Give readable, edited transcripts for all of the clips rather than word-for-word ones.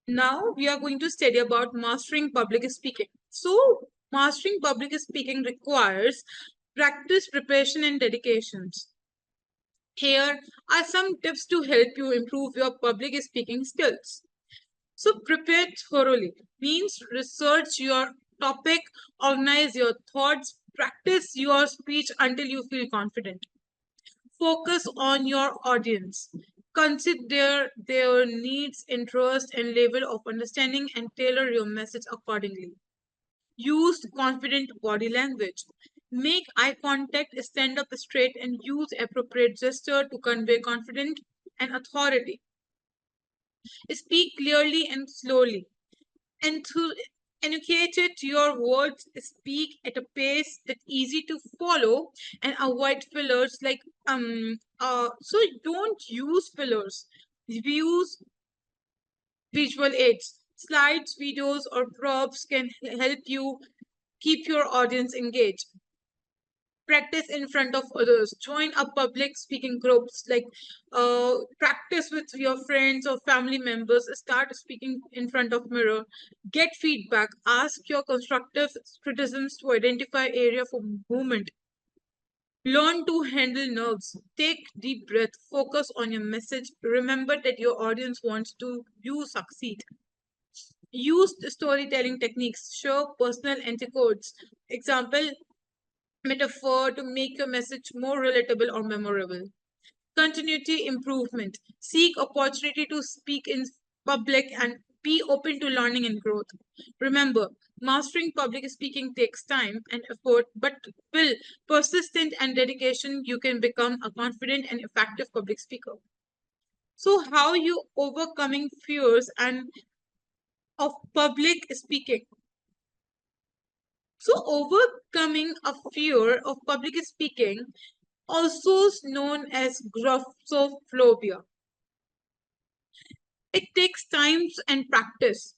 Now we are going to study about mastering public speaking. So, mastering public speaking requires practice, preparation, and dedications. Here are some tips to help you improve your public speaking skills. So, prepare thoroughly means research your topic, organize your thoughts, practice your speech until you feel confident. Focus on your audience. Consider their needs, interest, and level of understanding and tailor your message accordingly. Use confident body language. Make eye contact, stand up straight, and use appropriate gesture to convey confidence and authority. Speak clearly and slowly. Enunciate your words, speak at a pace that's easy to follow, and avoid fillers so don't use fillers. Use visual aids. Slides, videos, or props can help you keep your audience engaged. Practice in front of others. Join a public speaking groups, practice with your friends or family members. Start speaking in front of mirror. Get feedback. Ask your constructive criticisms to identify area for movement. Learn to handle nerves. Take deep breath. Focus on your message. Remember that your audience wants to you succeed. Use the storytelling techniques. Show personal anecdotes. Example, metaphor to make your message more relatable or memorable. Continuity improvement. Seek opportunity to speak in public and be open to learning and growth. Remember, mastering public speaking takes time and effort, but with persistent and dedication, you can become a confident and effective public speaker. So, how you overcoming fears and of public speaking? So, overcoming a fear of public speaking, also known as grossophobia. It takes time and practice.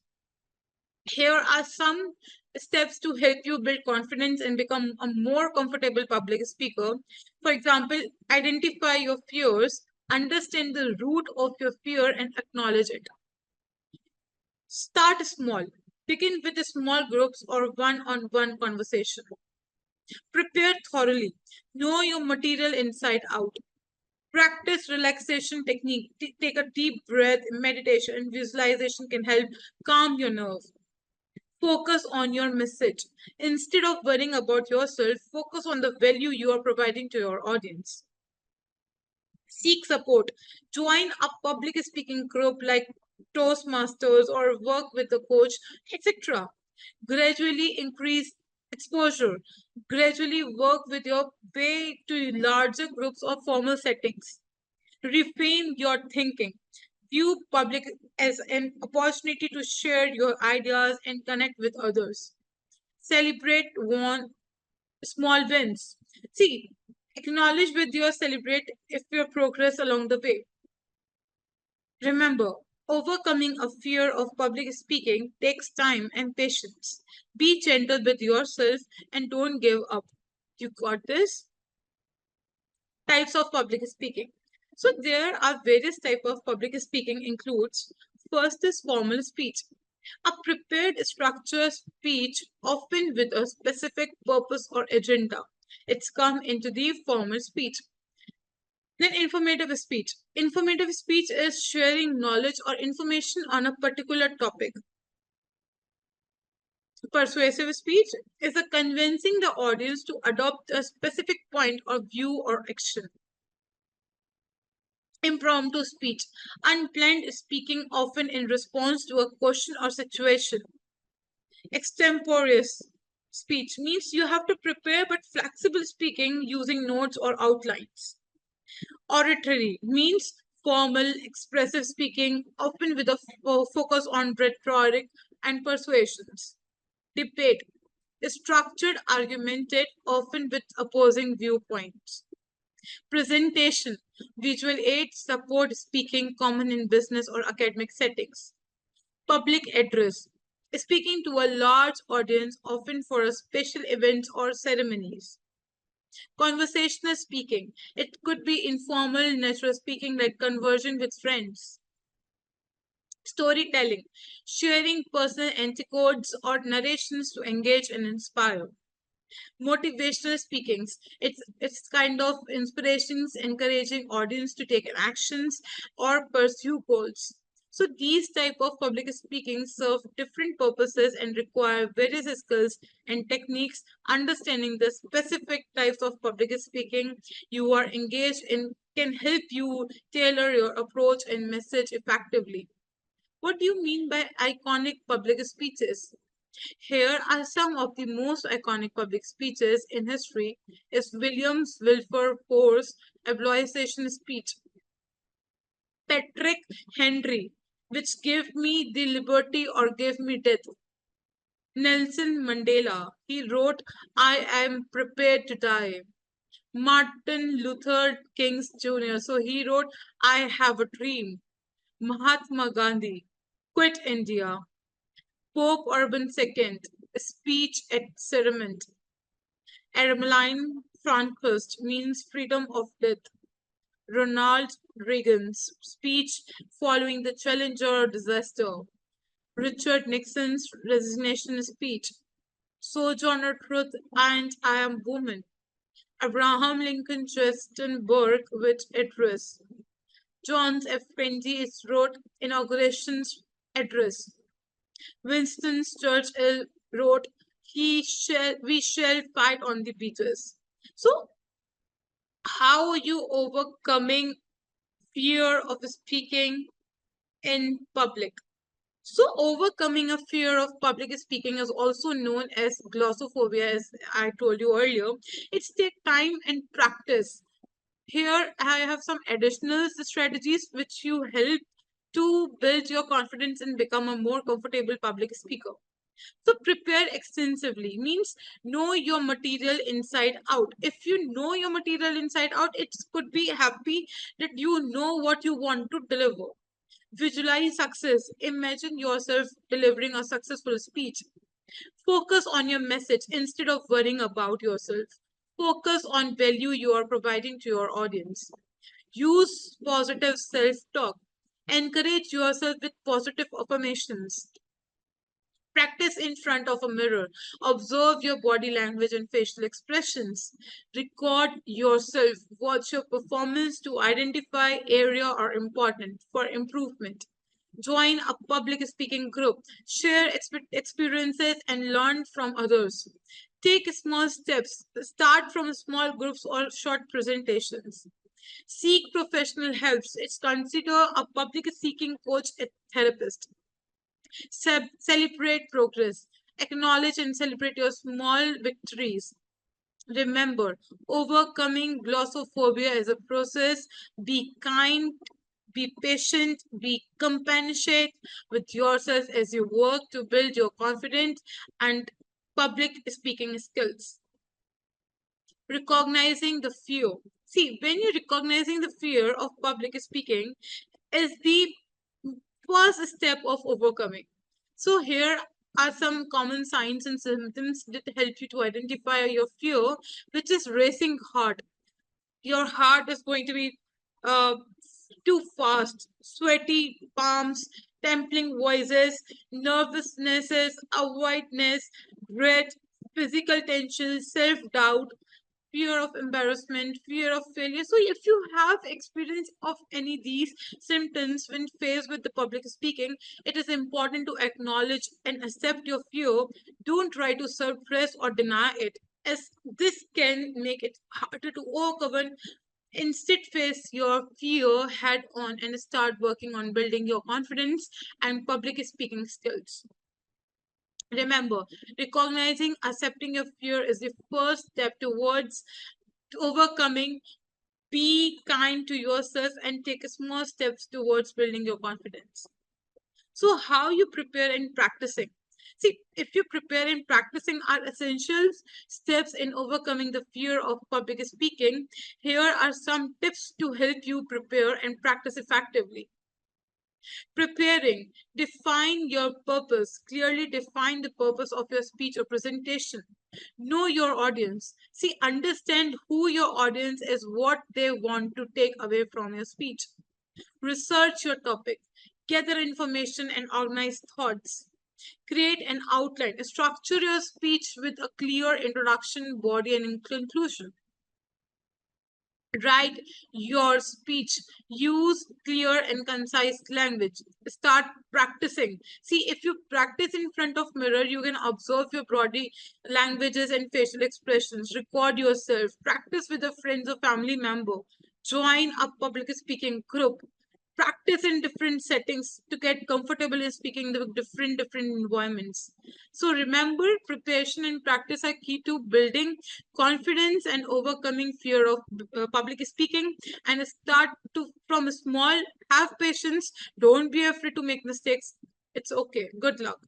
Here are some steps to help you build confidence and become a more comfortable public speaker. For example, identify your fears, understand the root of your fear, and acknowledge it. Start small. Begin with small groups or one-on-one conversation. Prepare thoroughly. Know your material inside out. Practice relaxation technique. Take a deep breath. Meditation and visualization can help calm your nerves. Focus on your message. Instead of worrying about yourself, focus on the value you are providing to your audience. Seek support. Join a public speaking group like Toastmasters or work with a coach, etc. Gradually increase exposure. Gradually work with your way to larger groups or formal settings. Reframe your thinking. View public as an opportunity to share your ideas and connect with others. Celebrate one small wins. See, acknowledge with your celebrate if your progress along the way. Remember, overcoming a fear of public speaking takes time and patience. Be gentle with yourself and don't give up. You got this? Types of public speaking. So there are various types of public speaking includes first is formal speech. A prepared structured speech often with a specific purpose or agenda. It's come into the formal speech. Then informative speech. Informative speech is sharing knowledge or information on a particular topic. Persuasive speech is a convincing the audience to adopt a specific point or view or action. Impromptu speech, unplanned speaking often in response to a question or situation. Extemporaneous speech means you have to prepare but flexible speaking using notes or outlines. Oratory means formal, expressive speaking, often with a focus on rhetoric and persuasions. Debate is structured, argumented, often with opposing viewpoints. Presentation, visual aids support speaking common in business or academic settings. Public address, speaking to a large audience, often for a special events or ceremonies. Conversational speaking, it could be informal, natural speaking like conversation with friends. Storytelling, sharing personal anecdotes or narrations to engage and inspire. Motivational speakings, it's kind of inspirations encouraging audience to take actions or pursue goals. So these type of public speaking serve different purposes and require various skills and techniques. Understanding the specific types of public speaking you are engaged in can help you tailor your approach and message effectively. What do you mean by iconic public speeches? Here are some of the most iconic public speeches in history is Williams Wilberforce Abolition speech, Patrick Henry, which gave me the liberty or gave me death. Nelson Mandela, he wrote, I am prepared to die. Martin Luther King Jr., so he wrote, I have a dream. Mahatma Gandhi, quit India. Pope Urban II, speech at ceremony. Ermeline Frankhurst means freedom of death. Ronald Reagan's speech following the Challenger disaster. Richard Nixon's resignation speech. Sojourner Truth and I Am Woman. Abraham Lincoln Justin Berkowitz address. John F. Kennedy wrote inauguration address. Winston Churchill wrote, we shall fight on the beaches. So, how are you overcoming fear of speaking in public? So, overcoming a fear of public speaking is also known as glossophobia, as I told you earlier. It's take time and practice. Here, I have some additional strategies which you help to build your confidence and become a more comfortable public speaker. So prepare extensively means know your material inside out. If you know your material inside out, it could be happy that you know what you want to deliver. Visualize success. Imagine yourself delivering a successful speech. Focus on your message instead of worrying about yourself. Focus on value you are providing to your audience. Use positive self-talk. Encourage yourself with positive affirmations. Practice in front of a mirror. Observe your body language and facial expressions. Record yourself. Watch your performance to identify area are important for improvement. Join a public speaking group. Share experiences and learn from others. Take small steps. Start from small groups or short presentations. Seek professional help. It's consider a public speaking coach, a therapist. Celebrate progress. Acknowledge and celebrate your small victories. Remember, overcoming glossophobia is a process. Be kind, be patient, be compassionate with yourself as you work to build your confidence and public speaking skills. Recognizing the fear. See, when you're recognizing the fear of public speaking, is the first step of overcoming. So here are some common signs and symptoms that help you to identify your fear, which is racing heart. Your heart is going to be uh, too fast, sweaty palms, templing voices, nervousnesses, avoidance, dread, physical tension, self-doubt, fear of embarrassment, fear of failure. So if you have experience of any of these symptoms when faced with the public speaking, it is important to acknowledge and accept your fear. Don't try to suppress or deny it, as this can make it harder to overcome. Instead, face your fear head on and start working on building your confidence and public speaking skills. Remember, recognizing, accepting your fear is the first step towards overcoming. Be kind to yourself and take small steps towards building your confidence. So, how you prepare and practicing? See, if you prepare and practicing are essential steps in overcoming the fear of public speaking, here are some tips to help you prepare and practice effectively. Preparing, define your purpose. Clearly define the purpose of your speech or presentation. Know your audience. See, understand who your audience is, what they want to take away from your speech. Research your topic. gather information and organize thoughts, create an outline, structure your speech with a clear introduction, body, and conclusion. Write your speech, use clear and concise language, start practicing. See, if you practice in front of mirror, you can observe your body languages and facial expressions, record yourself, practice with a friend or family member, join a public speaking group, practice in different settings to get comfortable in speaking the different environments. So remember, preparation and practice are key to building confidence and overcoming fear of public speaking. And start to from small, have patience, don't be afraid to make mistakes. It's okay. Good luck.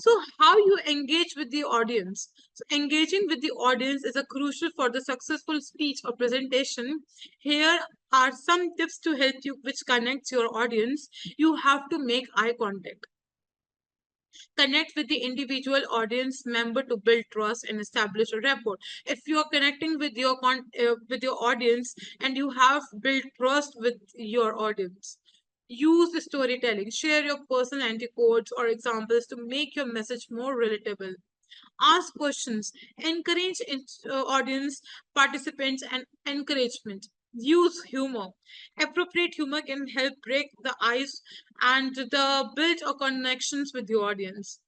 So how you engage with the audience? So engaging with the audience is a crucial for the successful speech or presentation. Here are some tips to help you, which connects your audience. You have to make eye contact. Connect with the individual audience member to build trust and establish a rapport. If you are connecting with with your audience and you have built trust with your audience, use the storytelling. Share your personal anecdotes or examples to make your message more relatable. Ask questions. Encourage audience participants and encouragement. Use humor. Appropriate humor can help break the ice and the build a connections with the audience.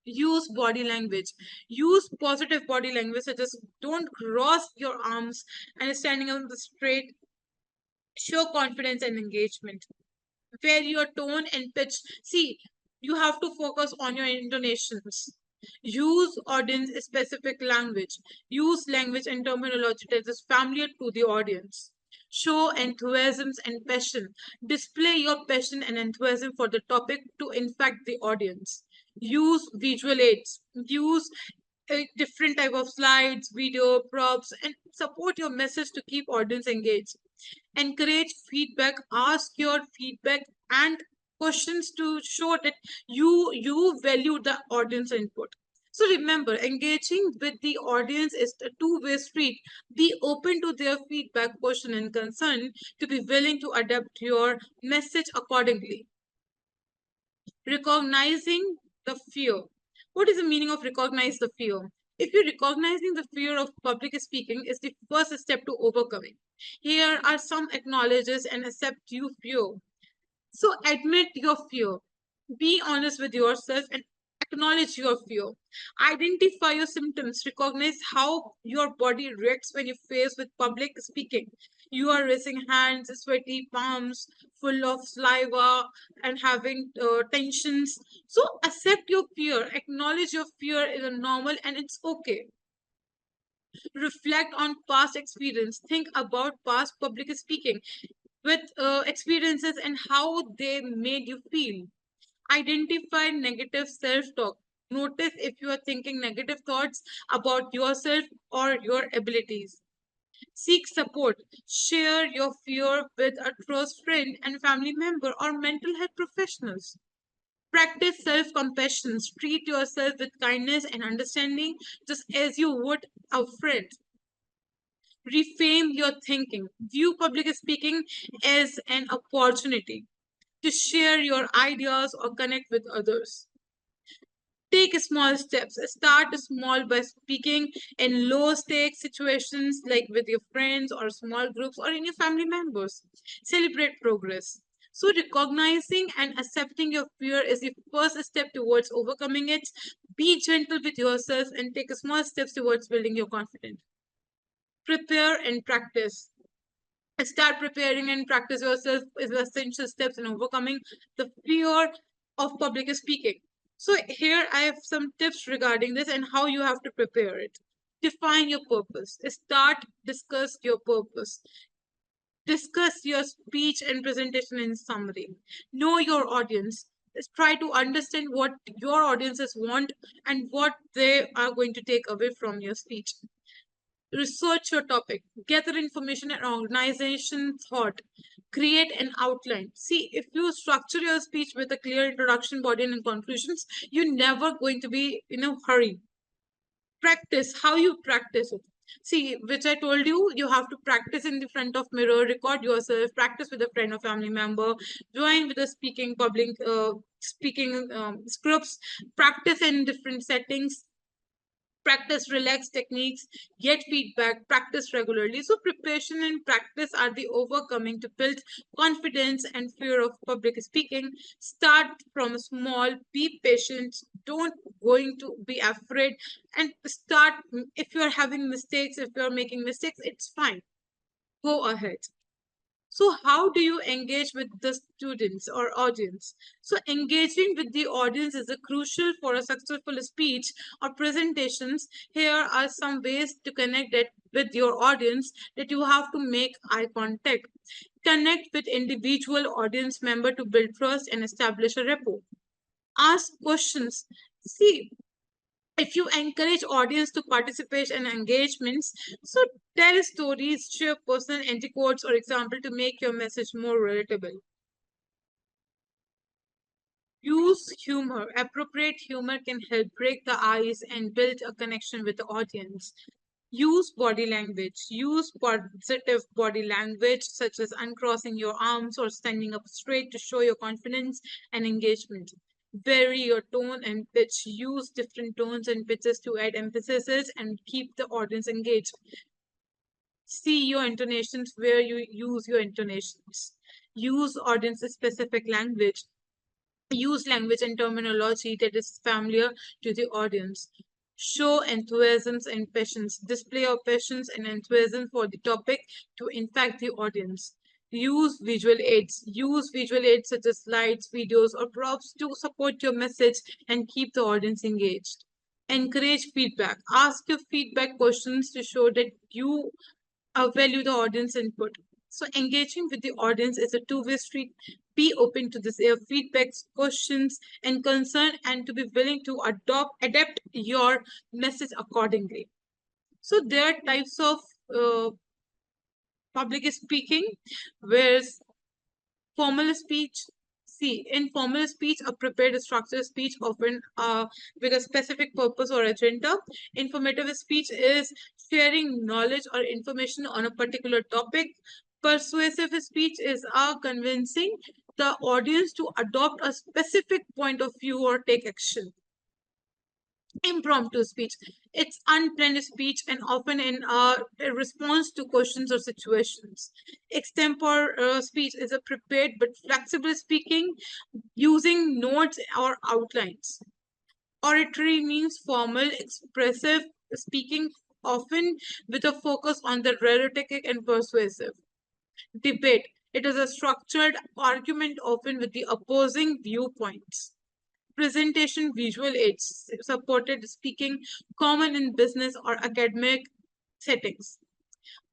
Use body language. Use positive body language, such as don't cross your arms and standing on the straight. Show confidence and engagement. Where your tone and pitch. See, you have to focus on your intonations. Use audience specific language. Use language and terminology that is familiar to the audience. Show enthusiasm and passion. Display your passion and enthusiasm for the topic to infect the audience. Use visual aids. Use a different type of slides, video, props, and support your message to keep audience engaged. Encourage feedback. Ask your feedback and questions to show that you value the audience input. So remember, engaging with the audience is a two-way street. Be open to their feedback, question, and concern to be willing to adapt your message accordingly. Recognizing the fear. What is the meaning of recognize the fear? If you're recognizing the fear of public speaking is the first step to overcoming. Here are some acknowledges and accept you fear. So admit your fear. Be honest with yourself and acknowledge your fear. Identify your symptoms. Recognize how your body reacts when you face with public speaking. You are raising hands, sweaty palms, full of saliva, and having tensions. So accept your fear. Acknowledge your fear is a normal and it's okay. Reflect on past experience. Think about past public speaking with experiences and how they made you feel. Identify negative self-talk. Notice if you are thinking negative thoughts about yourself or your abilities. Seek support. Share your fear with a close friend and family member or mental health professionals. Practice self-compassion. Treat yourself with kindness and understanding just as you would a friend. Reframe your thinking. View public speaking as an opportunity to share your ideas or connect with others. Take small steps. Start small by speaking in low stakes situations like with your friends or small groups or in your family members. Celebrate progress. So, recognizing and accepting your fear is the first step towards overcoming it. Be gentle with yourself and take small steps towards building your confidence. Prepare and practice. Start preparing and practice yourself is the essential steps in overcoming the fear of public speaking. So here I have some tips regarding this and how you have to prepare it. Define your purpose. Discuss your purpose. Discuss your speech and presentation in summary. Know your audience. Try to understand what your audiences want and what they are going to take away from your speech. Research your topic, gather information and organization thought, create an outline. See, if you structure your speech with a clear introduction, body, and conclusions, you're never going to be in a hurry. Practice how you practice it. See, which I told you, you have to practice in the front of mirror, record yourself, practice with a friend or family member, join with a speaking public speaking scripts, practice in different settings, practice relaxed techniques, get feedback, practice regularly. So preparation and practice are the overcoming to build confidence and fear of public speaking. Start from small, be patient, don't going to be afraid, and start. If you're having mistakes, if you're making mistakes, it's fine. Go ahead. So how do you engage with the students or audience? So engaging with the audience is a crucial for a successful speech or presentations. Here are some ways to connect it with your audience that you have to make eye contact. Connect with individual audience member to build trust and establish a rapport. Ask questions. See, if you encourage audience to participate in engagements, so tell stories, share personal anecdotes or example to make your message more relatable. Use humor. Appropriate humor can help break the ice and build a connection with the audience. Use body language. Use positive body language such as uncrossing your arms or standing up straight to show your confidence and engagement. Vary your tone and pitch. Use different tones and pitches to add emphasis and keep the audience engaged. See your intonations where you use your intonations. Use audience specific language. Use language and terminology that is familiar to the audience. Show enthusiasm and passions. Display your passions and enthusiasm for the topic to impact the audience. Use visual aids. Use visual aids such as slides, videos, or props to support your message and keep the audience engaged. Encourage feedback. Ask your feedback questions to show that you value the audience input. So engaging with the audience is a two-way street. Be open to this feedbacks, questions, and concern, and to be willing to adapt your message accordingly. So there are types of public speaking, whereas formal speech. See, in formal speech, a prepared structured speech often with a specific purpose or agenda. Informative speech is sharing knowledge or information on a particular topic. Persuasive speech is convincing the audience to adopt a specific point of view or take action. Impromptu speech. It's unplanned speech and often in a response to questions or situations. Extempore speech is a prepared but flexible speaking using notes or outlines. Oratory means formal, expressive speaking, often with a focus on the rhetoric and persuasive. Debate. It is a structured argument, often with the opposing viewpoints. Presentation visual aids, supported speaking, common in business or academic settings.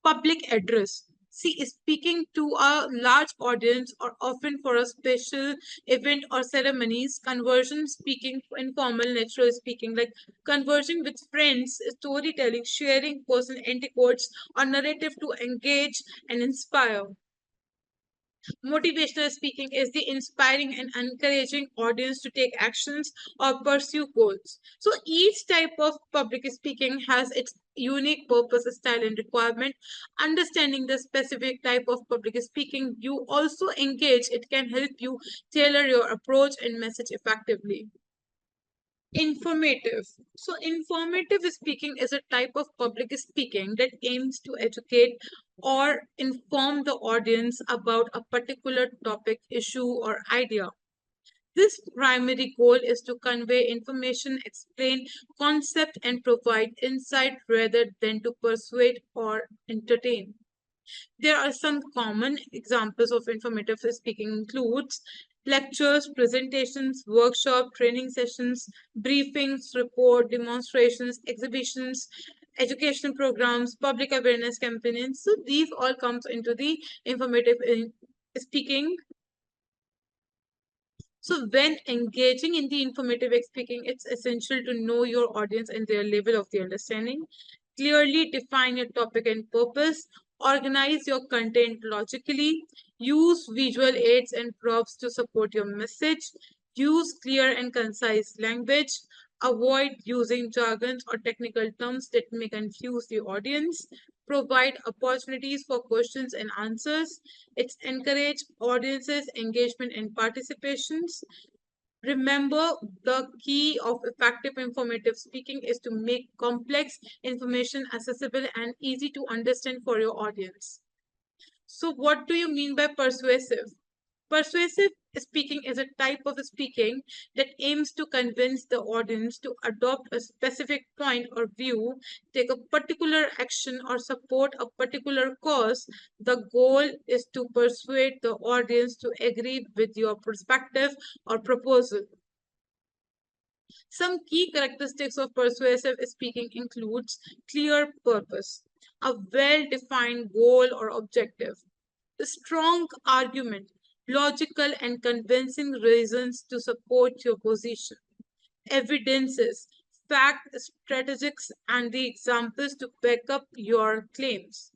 Public address. See, speaking to a large audience or often for a special event or ceremonies. Conversion speaking, informal, natural speaking, like conversing with friends, storytelling, sharing personal anecdotes or narrative to engage and inspire. Motivational speaking is the inspiring and encouraging audience to take actions or pursue goals. So each type of public speaking has its unique purpose, style, and requirement. Understanding the specific type of public speaking you also engage, it can help you tailor your approach and message effectively. Informative. So, informative speaking is a type of public speaking that aims to educate or inform the audience about a particular topic, issue, or idea. This primary goal is to convey information, explain concept, and provide insight rather than to persuade or entertain. There are some common examples of informative speaking includes lectures, presentations, workshop, training sessions, briefings, report, demonstrations, exhibitions, educational programs, public awareness campaigns. So these all comes into the informative speaking. So when engaging in the informative speaking, it's essential to know your audience and their level of the understanding. Clearly define your topic and purpose. Organize your content logically. Use visual aids and props to support your message. Use clear and concise language. avoid using jargons or technical terms that may confuse the audience, provide opportunities for questions and answers. It's encourage audiences engagement and participations. Remember, the key of effective informative speaking is to make complex information accessible and easy to understand for your audience. So, what do you mean by persuasive? Persuasive speaking is a type of speaking that aims to convince the audience to adopt a specific point or view, take a particular action, or support a particular cause. The goal is to persuade the audience to agree with your perspective or proposal. Some key characteristics of persuasive speaking includes clear purpose, a well-defined goal or objective, a strong argument, logical and convincing reasons to support your position, evidences, fact, strategies, and the examples to back up your claims,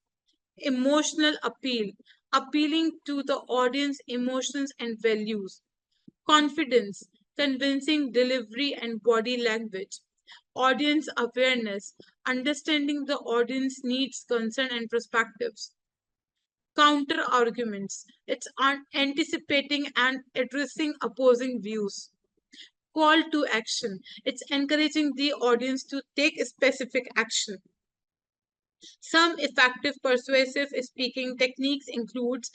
emotional appeal, appealing to the audience emotions and values, confidence, convincing delivery and body language, audience awareness, understanding the audience needs, concern, and perspectives, counter arguments, it's anticipating and addressing opposing views, call to action, it's encouraging the audience to take specific action. Some effective persuasive speaking techniques includes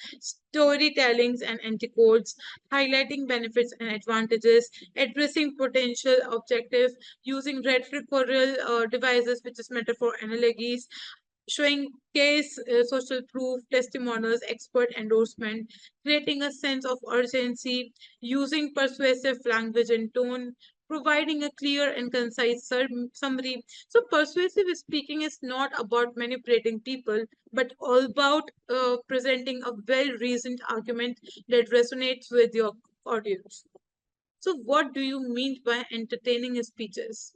storytellings and anticodes, highlighting benefits and advantages, addressing potential objectives, using rhetorical devices, which is metaphor analogies, showing case, social proof, testimonials, expert endorsement, creating a sense of urgency, using persuasive language and tone, providing a clear and concise summary. So, persuasive speaking is not about manipulating people, but all about presenting a well reasoned argument that resonates with your audience. So, what do you mean by entertaining speeches?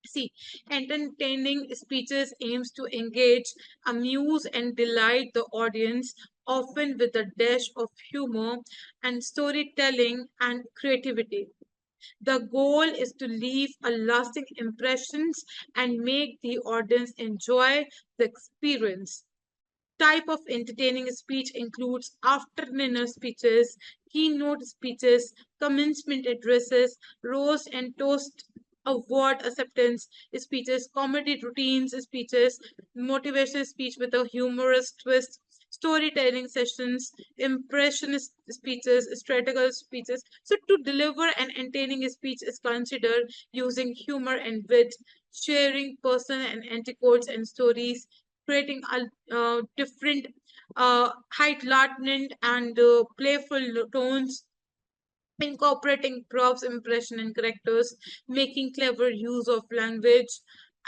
See, entertaining speeches aims to engage, amuse, and delight the audience, often with a dash of humor and storytelling and creativity. The goal is to leave a lasting impressions and make the audience enjoy the experience. Type of entertaining speech includes after-dinner speeches, keynote speeches, commencement addresses, roast and toast award acceptance speeches, comedy routines speeches, motivational speech with a humorous twist, storytelling sessions, impressionist speeches, strategical speeches. So, to deliver an entertaining speech is considered using humor and wit, sharing personal and anecdotes and stories, creating a different heightened and playful tones, incorporating props, impression, and characters, making clever use of language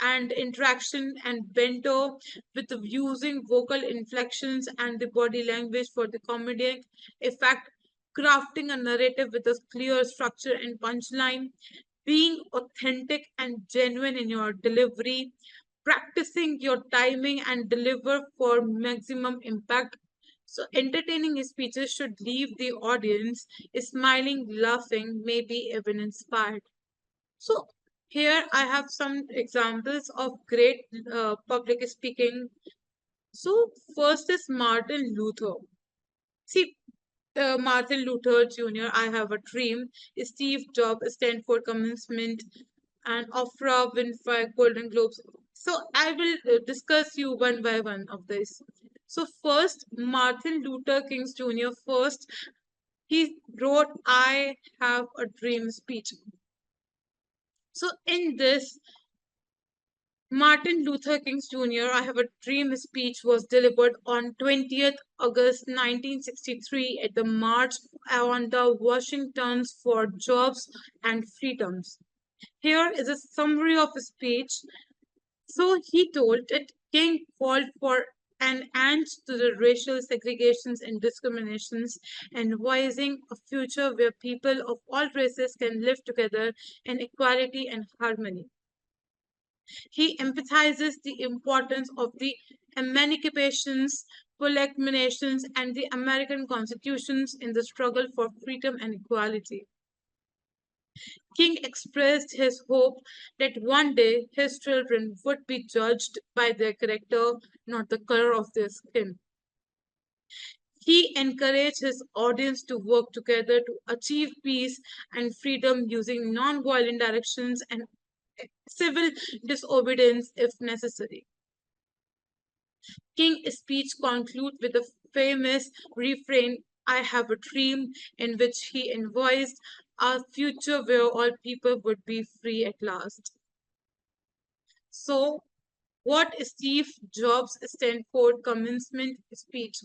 and interaction and bento with using vocal inflections and the body language for the comedic effect, crafting a narrative with a clear structure and punchline, being authentic and genuine in your delivery, practicing your timing and deliver for maximum impact. So, entertaining speeches should leave the audience smiling, laughing, maybe even inspired. So, here I have some examples of great public speaking. So, first is Martin Luther. See, Martin Luther Jr., I Have a Dream, Steve Jobs, Stanford Commencement, and Oprah Winfrey Golden Globes. So I will discuss you one by one of this. So first, Martin Luther King Jr. First, he wrote "I Have a Dream" speech. So in this, Martin Luther King Jr. I Have a Dream speech was delivered on 20th August 1963 at the March on the Washington's for Jobs and Freedoms. Here is a summary of his speech. So he told that King called for an end to the racial segregations and discriminations, and advising a future where people of all races can live together in equality and harmony. He emphasizes the importance of the emancipations, proclamations, and the American constitutions in the struggle for freedom and equality. King expressed his hope that one day his children would be judged by their character, not the color of their skin. He encouraged his audience to work together to achieve peace and freedom using non-violent directions and civil disobedience if necessary. King's speech concludes with the famous refrain, I have a dream, in which he envisaged a future where all people would be free at last. So, what is Steve Jobs' Stanford commencement speech?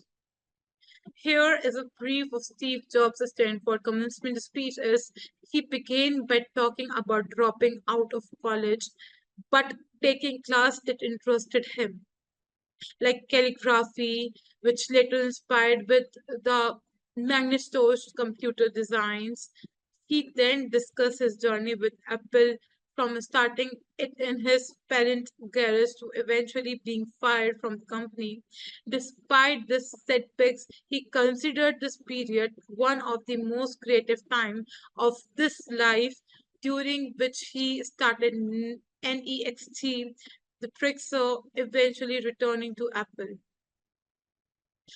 Here is a brief of Steve Jobs' Stanford commencement speech. Is he began by talking about dropping out of college, but taking class that interested him, like calligraphy, which later inspired with the Macintosh computer designs. He then discussed his journey with Apple from starting it in his parent garage to eventually being fired from the company. Despite this setbacks, he considered this period one of the most creative time of this life, during which he started NEXT, the Trixer, eventually returning to Apple.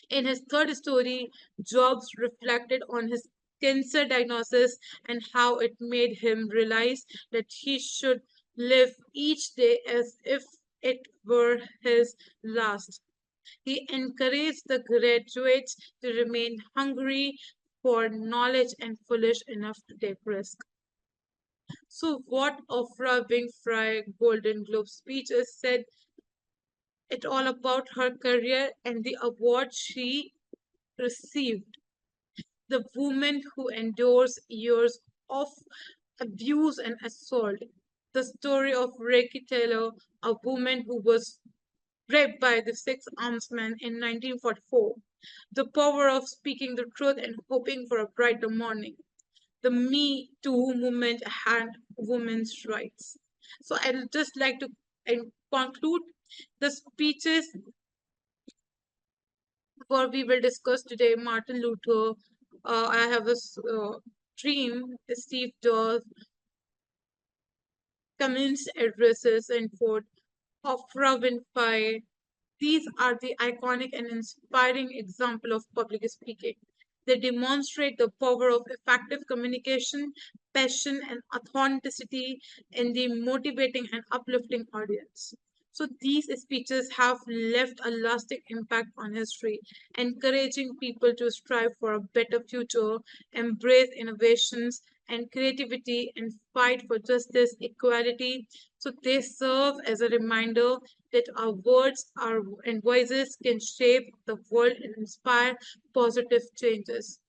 In his third story, Jobs reflected on his cancer diagnosis and how it made him realize that he should live each day as if it were his last. He encouraged the graduates to remain hungry for knowledge and foolish enough to take risk. So, what Oprah Winfrey Golden Globe speeches said it all about her career and the award she received. The woman who endures years of abuse and assault. The story of Reiki Taylor, a woman who was raped by the Six Arms Man in 1944. The power of speaking the truth and hoping for a brighter morning. The Me Too movement and women's rights. So I'd just like to conclude the speeches for we will discuss today Martin Luther. I have a dream, Steve Jobs, commenced addresses, and for Oprah Winfrey. These are the iconic and inspiring example of public speaking. They demonstrate the power of effective communication, passion, and authenticity in the motivating and uplifting audience. So these speeches have left a lasting impact on history, encouraging people to strive for a better future, embrace innovations and creativity, and fight for justice, equality. So they serve as a reminder that our words our and voices can shape the world and inspire positive changes.